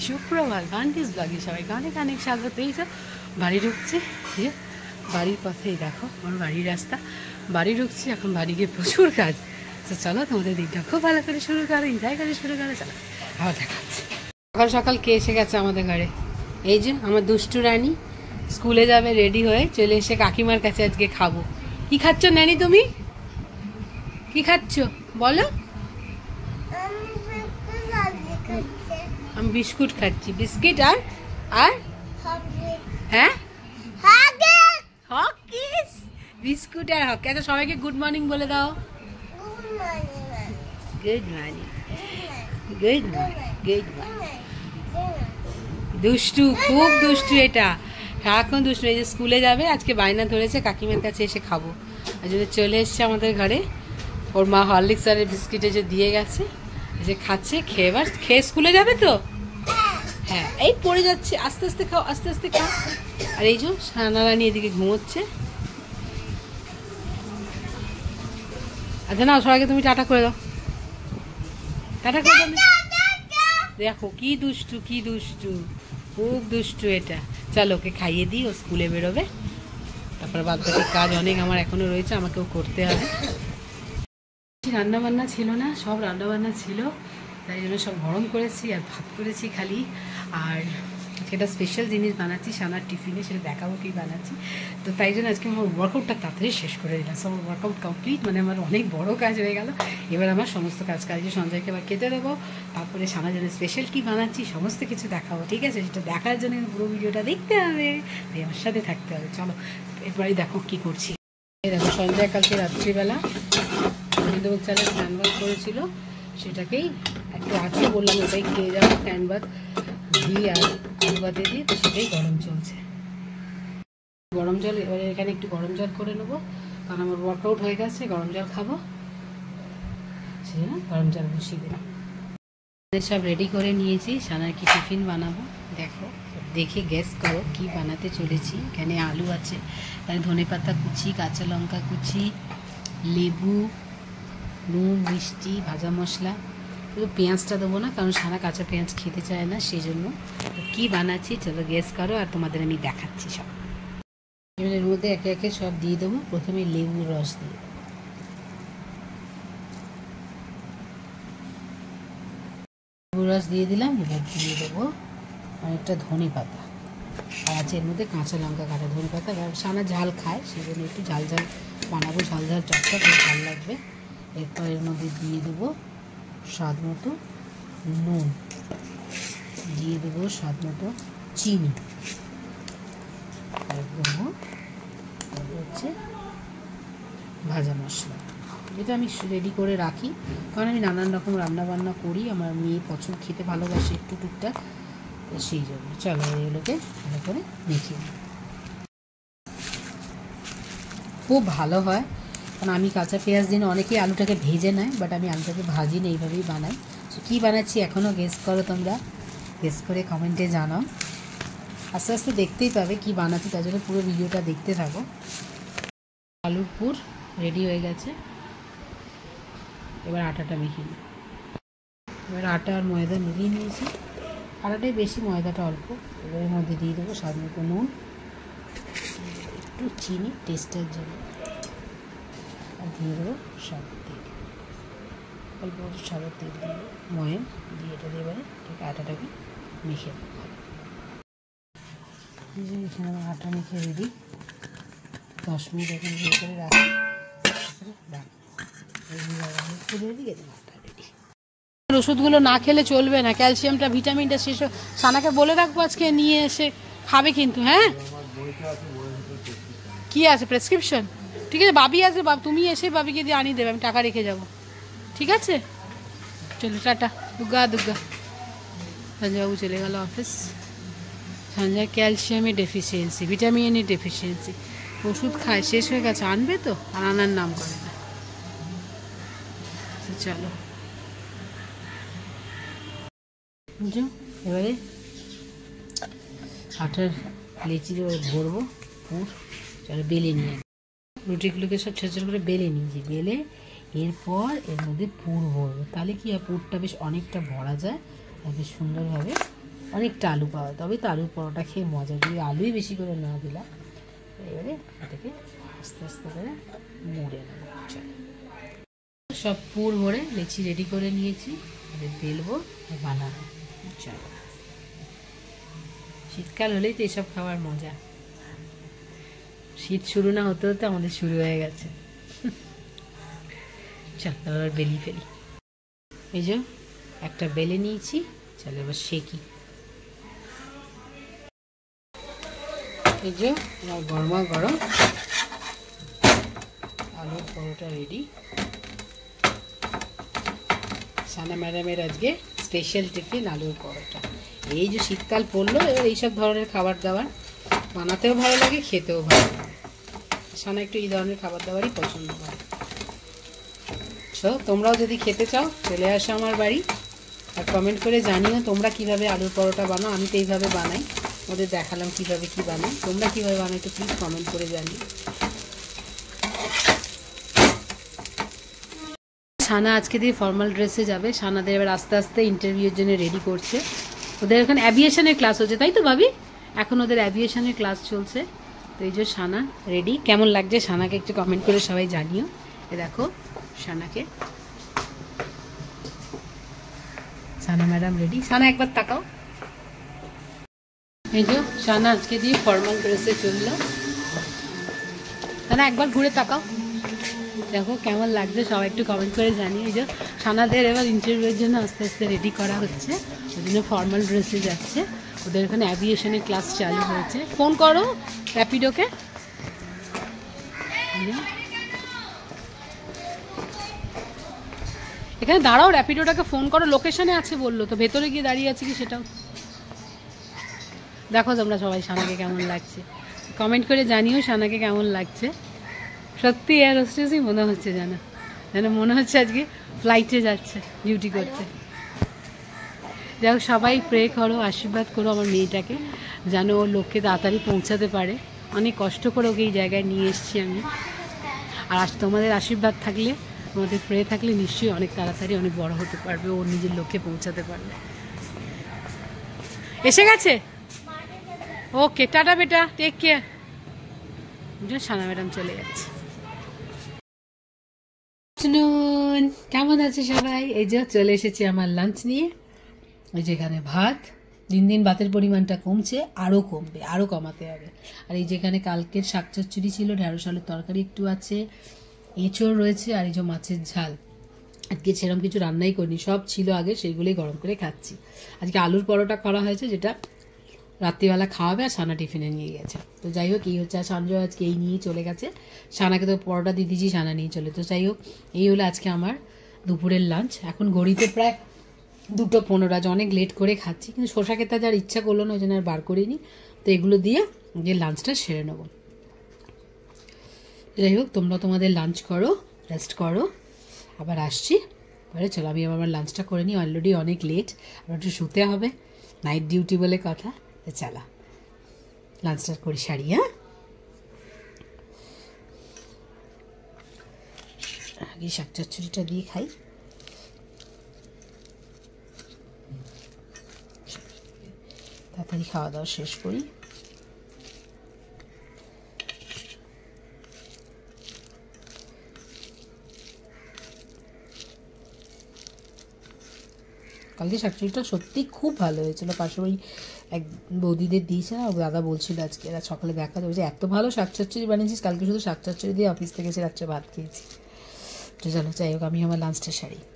সুপ্রভাত গানটিস ব্লগে সবাইকে অনেক অনেক স্বাগত। এই সব বাড়ি ঢুকছে, বাড়ির পথেই দেখো আমার বাড়ির রাস্তা। বাড়ি ঢুকছি, এখন বাড়ি গিয়ে প্রচুর কাজ। তো চলো তোমাদের দিকটা খুব ভালো করে শুরু করো, এনজয় করে শুরু করো। চলো আবার দেখা হচ্ছে। সকাল সকাল কে এসে গেছে আমাদের ঘরে? এই যে আমার দুষ্টু রানী স্কুলে যাবে রেডি হয়ে চলে এসে কাকিমার কাছে আজকে খাবো। কি খাচ্ছ নানি তুমি? কি খাচ্ছ বলো? আমি বিস্কুট খাচ্ছি, বিস্কিট আর আর হ্যাঁ হকিস, বিস্কুট আর হকি। আচ্ছা সবাইকে গুড মর্নিং বলে দাও। Good morning, good morning, good morning. দুষ্টু, খুব দুষ্টু এটা, সারাক্ষণ দুষ্টু। এই যে স্কুলে যাবে আজকে বায়না ধরেছে কাকিমার কাছে এসে খাবো, আর যদি চলে এসছে আমাদের ঘরে। ওর মা হরলিক্স আর বিস্কিটে যে দিয়ে গেছে, যে খাচ্ছে, খেয়ে স্কুলে যাবে তো। হ্যাঁ এই পড়ে যাচ্ছে, আস্তে আস্তে খাও, আস্তে আস্তে খাও। আর এই যে সানারানি এদিকে ঘুমোচ্ছে। আচ্ছা না, সবাইকে তুমি টাটা করে দাও, টাটা করে দাও। দেখো কি দুষ্টু, কি দুষ্টু, খুব দুষ্টু এটা। চলো ওকে খাইয়ে দিই, ও স্কুলে বেরোবে। তারপর বাদ বাকি কাজ অনেক আমার এখনো রয়েছে, আমাকেও করতে হবে। রান্না বান্না ছিল না, সব রান্না বান্না ছিল, তাই জন্য সব গরম করেছি আর ভাত করেছি খালি। আর সেটা স্পেশাল জিনিস বানাচ্ছি সানার টিফিনে, সেটা দেখাবো কি বানাচ্ছি। তো তাই জন্য আজকে আমার ওয়ার্কআউটটা তাড়াতাড়ি শেষ করে দিলাম। সব ওয়ার্কআউট কমপ্লিট, মানে আমার অনেক বড় কাজ হয়ে গেল। এবার আমার সমস্ত কাজ সঞ্জয়কে আবার খেতে দেবো, তারপরে সানার জন্য স্পেশাল কী বানাচ্ছি সমস্ত কিছু দেখাবো, ঠিক আছে? সেটা দেখার জন্য পুরো ভিডিওটা দেখতে হবে, তাই আমার সাথে থাকতে হবে। চলো এরপরেই দেখো কী করছি। এই দেখো সঞ্জয় কালকে রাত্রিবেলা গোবিন্দভোগ চালের ফ্যান ভাত করেছিল, সেটাকেই একটু আছে বললাম ওটাই খেয়ে যাবো, ফ্যান ভাত ঘি আর আলু ভাতে দিয়ে। তো সেটাই গরম চলছে, গরম জল। এবারে এখানে একটু গরম জল করে নেবো, কারণ আমার ওয়ার্কআউট হয়ে গেছে, গরম জল খাবো, সেই জন্য গরম জল বসিয়ে দিলাম। সব রেডি করে নিয়েছি, সানার কি টিফিন বানাবো দেখো, দেখে গেস করো কি বানাতে চলেছি। এখানে আলু আছে, এখানে ধনেপাতা কুচি, কাঁচা লঙ্কা কুচি, লেবু, নুন, মিষ্টি, ভাজা মশলা। শুধু পেঁয়াজটা দেবো না, কারণ সারা কাঁচা পেঁয়াজ খেতে চায় না, সেই জন্য। তো কী বানাচ্ছি চলো গেস করো, আর তোমাদের আমি দেখাচ্ছি সব। এর মধ্যে একে একে সব দিয়ে দেবো। প্রথমে লেবুর রস দিয়ে দেবো, লেবুর রস দিয়ে দিলাম। এবার দিয়ে দেবো অনেকটা ধনে পাতা, আর আছে এর মধ্যে কাঁচা লঙ্কা কাটা। ধনে পাতা সানা ঝাল খায়, সেই জন্য একটু ঝাল ঝাল বানাবো, ঝাল ঝাল চটচট, বেশ ভালো লাগবে। এরপর এর মধ্যে দিয়ে দেবো স্বাদ মতো নুন, দিয়ে দেবো স্বাদ মতো চিনি, আর দেবো হচ্ছে ভাজা মশলা, যেটা আমি রেডি করে রাখি, কারণ আমি নানান রকম রান্নাবান্না করি, আমার মেয়ে পছন্দ, খেতে ভালোবাসে একটু টুকটাক, সেই জন্য। চলো এগুলোকে ভালো করে মেখে নিই। খুব ভালো হয়, কারণ আমি কাঁচা পেঁয়াজ দিন অনেকেই আলুটাকে ভেজে নেয়, বাট আমি আলুটাকে ভাজি না, এইভাবেই বানাই। তো কী বানাচ্ছি এখনও গেস করো তোমরা, গেস করে কমেন্টে জানাও। আস্তে আস্তে দেখতেই পাবে কী বানাচ্ছি, তার জন্য পুরো ভিডিওটা দেখতে থাকো। আলুর পুর রেডি হয়ে গেছে, এবার আটাটা মেখে নিই। এবার আটা আর ময়দা মিলিয়ে নিয়েছি, আটাটাই বেশি, ময়দাটা অল্প। এবার এর মধ্যে দিয়ে দেবো স্বাদ মতো নুন, একটু চিনি টেস্টের জন্য, আর দিয়ে দেবো সাদা তেল, অল্প সাদা তেল দিয়ে ময়াম দিয়ে এটা দিয়ে এবারে ঠিক আটাটাকে মেখে দেবো। এখানে আমার আটা মেখে রেডি, 10 মিনিট এখন ইয়ে করে রাখি, রেডি। ওষুধগুলো না খেলে চলবে না, ক্যালসিয়ামটা ভিটামিনটা শেষ। সানাকে বলে রাখবো আজকে নিয়ে এসে খাবে কিন্তু। হ্যাঁ কি আছে প্রেসক্রিপশন? ঠিক আছে, বাবি আছে, তুমি এসে বাবিকে দিয়ে আনিয়ে দেবে, আমি টাকা রেখে যাব, ঠিক আছে? চলো টাটা, দুর্গা দুর্গা। সঞ্জয়বাবু চলে গেল অফিস। সঞ্জয় ক্যালসিয়ামের ডেফিসিয়েন্সি, ভিটামিনের ডেফিসিয়েন্সি, ওষুধ খায়, শেষ হয়ে গেছে, আনবে তো, আর আনার নাম করে না। চলো এবারে আটার লেচি ভরবো পুর, চলো বেলে নিয়ে রুটিগুলোকে সব ছোটো ছোটো করে বেলে নিয়েছি, বেলে এরপর এর মধ্যে পুর ভরবো। তাহলে কি হয়, পুরটা বেশ অনেকটা ভরা যায়, বেশ সুন্দরভাবে অনেকটা আলু পাওয়া, তবে তো আলুর পরোটা খেয়ে মজা, যদি আলুই বেশি করে না দিলাম। এবারে এটাকে আস্তে আস্তে করে মুড়ে নেব। সব পুর ভরে লেচি রেডি করে নিয়েছি, এবার বেলবো আর বানাবো। চলো, শীতকাল হলেই তো এসব খাওয়ার মজা। শীত শুরু না হতে হতে আমাদের শুরু হয়ে গেছে। চল এবার বেলি ফেলি। এই যে একটা বেলে নিয়েছি, চলো এবার সেকি। এই যে আমার গরমা গরম আলুর পরোটা রেডি। সানা ম্যাডামের আজকে স্পেশাল টিফিন আলুর পরোটা। এই যে শীতকাল পড়লো, এবার এইসব ধরনের খাবার দাবার বানাতেও ভালো লাগে, খেতেও ভালো লাগে। সানা একটু এই ধরনের খাবার দাবারই পছন্দ করে। তো তোমরাও যদি খেতে চাও চলে আসো আমার বাড়ি, আর কমেন্ট করে জানিও তোমরা কিভাবে আলুর পরোটা বানাও। আমি তো এইভাবে বানাই, ওদের দেখালাম কিভাবে কি বানাই। তোমরা কিভাবে বানাই তো প্লিজ কমেন্ট করে জানিও। সানা আজকে দিয়ে ফর্মাল ড্রেসে যাবে। সানাদের এবার আস্তে আস্তে ইন্টারভিউর জন্য রেডি করছে। ওদের এখন অ্যাভিয়েশনের ক্লাস হচ্ছে, তাই তো ভাবি? এখন ওদের অ্যাভিয়েশনের ক্লাস চলছে। তো এই যে সানা রেডি। কেমন লাগছে সানাকে একটু কমেন্ট করে সবাই জানিও। এ দেখো সানাকে, সানা ম্যাডাম রেডি। সানা একবার তাকাও। এই যে সানা আজকে দিয়ে ফর্মাল ড্রেসে চললো। সানা একবার ঘুরে তাকাও, দেখো কেমন লাগছে সবাই একটু কমেন্ট করে জানিয়ে। এই যে সানাদের এবার ইন্টারভিউর জন্য আস্তে আস্তে রেডি করা হচ্ছে, ওই জন্য ফর্মাল ড্রেসে যাচ্ছে। ওদের এখানে অ্যাভিয়েশনের ক্লাস চালু হয়েছে। ফোন করো র্যাপিডোকে। এখানে দাঁড়াও, র্যাপিডোটাকে ফোন করো, লোকেশনে আছে বললো তো, ভেতরে গিয়ে দাঁড়িয়ে আছে কি সেটাও দেখো। তোমরা সবাই সানাকে কেমন লাগছে কমেন্ট করে জানিও, সানাকে কেমন লাগছে। সত্যি এয়ার হোস্টেসই মনে হচ্ছে, যেন মনে হচ্ছে আজকে ফ্লাইটে যাচ্ছে ডিউটি করতে। যাই হোক, সবাই প্রে করো, আশীর্বাদ করো আমার মেয়েটাকে, যেন ওর লক্ষ্যে তাড়াতাড়ি পৌঁছাতে পারে। অনেক কষ্ট করে ওকে এই জায়গায় নিয়ে এসেছি আমি। আর তোমাদের আশীর্বাদ থাকলে, তোমাদের প্রে থাকলে নিশ্চয়ই অনেক তাড়াতাড়ি অনেক বড় হতে পারবে, ওর নিজের লক্ষ্যে পৌঁছাতে পারবে। এসে গেছে? ওকে, টাটা বেটা, টেক কেয়ার। সানা ম্যাডাম চলে যাচ্ছে। কেমন আছে সবাই? এই যে চলে এসেছি আমার লাঞ্চ নিয়ে। এই যে এখানে ভাত, দিন দিন ভাতের পরিমাণটা কমছে, আরও কমবে, আরও কমাতে হবে। আর এই যেখানে কালকের শাক চচ্চড়ি ছিল, ঢেঁড়স আলুর তরকারি একটু আছে, এঁচড় রয়েছে, আর এই যে মাছের ঝাল। আজকে সেরকম কিছু রান্নাই করিনি, সব ছিল আগে, সেইগুলোই গরম করে খাচ্ছি। আজকে আলুর পরোটা করা হয়েছে, যেটা রাত্রিবেলা খাওয়াবে, আর সানা টিফিনে নিয়ে গেছে। তো যাই হোক, এই হচ্ছে, আর সঞ্জয় আজকে এই নিয়েই চলে গেছে। সানাকে তো পরোটা দিয়ে দিয়েছি, সানা নিয়ে চলে। তো যাই হোক, এই হলো আজকে আমার দুপুরের লাঞ্চ। এখন ঘড়িতে প্রায় 2:15, আজ অনেক লেট করে খাচ্ছি, কিন্তু শসা খেতে যার ইচ্ছা করলো না, ওই জন্য আর বার করিনি। তো এগুলো দিয়ে যে লাঞ্চটা সেরে নেবো। যাই হোক, তোমরা তোমাদের লাঞ্চ করো, রেস্ট করো, আবার আসছি পরে। চলো আমি আমার লাঞ্চটা করে নিই, অলরেডি অনেক লেট, আবার একটু শুতে হবে, নাইট ডিউটি বলে কথা। চলো লাঞ্চটা করি, সারি। হ্যাঁ, আগে শাক চচ্চড়িটা দিয়ে খাই। তাড়াতাড়ি খাওয়া দাওয়া শেষ করি। কালকে শাকচুরিটা সত্যি খুব ভালো হয়েছিল। পাশে ওই এক বৌদিদের দিয়েছে না, দাদা বলছিল আজকে এরা সকালে দেখা যাবে যে এত ভালো শাক চচ্চড়ি বানিয়েছিস। কালকে শুধু শাক চচ্চড়ি দিয়ে অফিস থেকে এসে রাত্রে ভাত খেয়েছি। তো চলো, যাই হোক, আমি আমার লাঞ্চটা সারি।